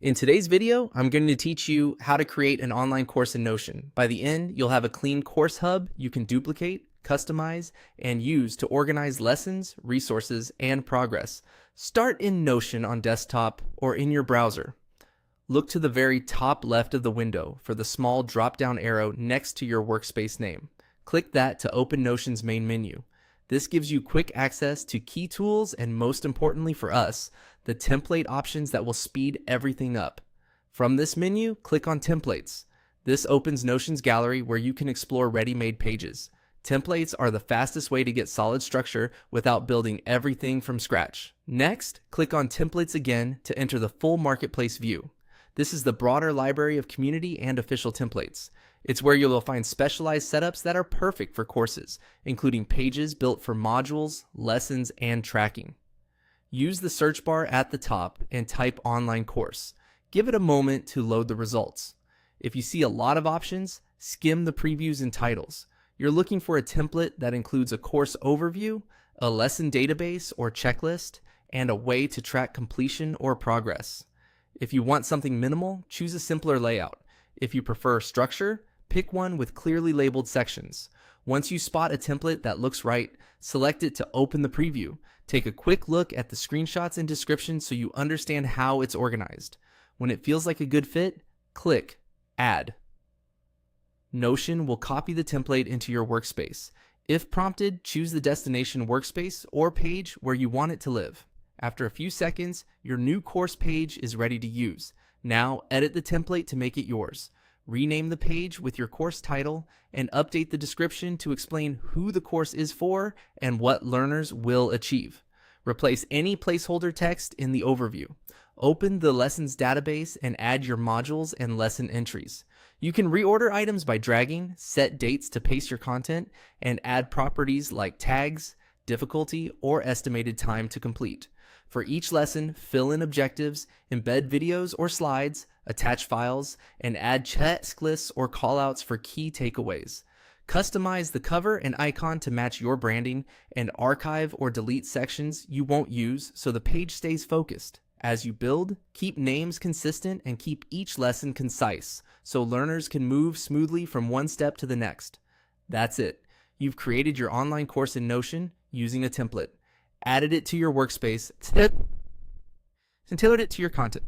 In today's video, I'm going to teach you how to create an online course in Notion. By the end, you'll have a clean course hub you can duplicate, customize, and use to organize lessons, resources, and progress. Start in Notion on desktop or in your browser. Look to the very top left of the window for the small drop-down arrow next to your workspace name. Click that to open Notion's main menu. This gives you quick access to key tools and, most importantly for us, the template options that will speed everything up. From this menu, click on Templates. This opens Notion's gallery where you can explore ready-made pages. Templates are the fastest way to get solid structure without building everything from scratch. Next, click on Templates again to enter the full marketplace view. This is the broader library of community and official templates. It's where you will find specialized setups that are perfect for courses, including pages built for modules, lessons, and tracking. Use the search bar at the top and type online course. Give it a moment to load the results. If you see a lot of options, skim the previews and titles. You're looking for a template that includes a course overview, a lesson database or checklist, and a way to track completion or progress. If you want something minimal, choose a simpler layout. If you prefer structure, pick one with clearly labeled sections. Once you spot a template that looks right, select it to open the preview. Take a quick look at the screenshots and description so you understand how it's organized. When it feels like a good fit, click Add. Notion will copy the template into your workspace. If prompted, choose the destination workspace or page where you want it to live. After a few seconds, your new course page is ready to use. Now, edit the template to make it yours. Rename the page with your course title and update the description to explain who the course is for and what learners will achieve. Replace any placeholder text in the overview. Open the lessons database and add your modules and lesson entries. You can reorder items by dragging, set dates to paste your content, and add properties like tags, difficulty, or estimated time to complete. For each lesson, fill in objectives, embed videos or slides, attach files, and add checklists or callouts for key takeaways. Customize the cover and icon to match your branding, and archive or delete sections you won't use so the page stays focused. As you build, keep names consistent and keep each lesson concise so learners can move smoothly from one step to the next. That's it. You've created your online course in Notion using a template. Added it to your workspace, and tailored it to your content.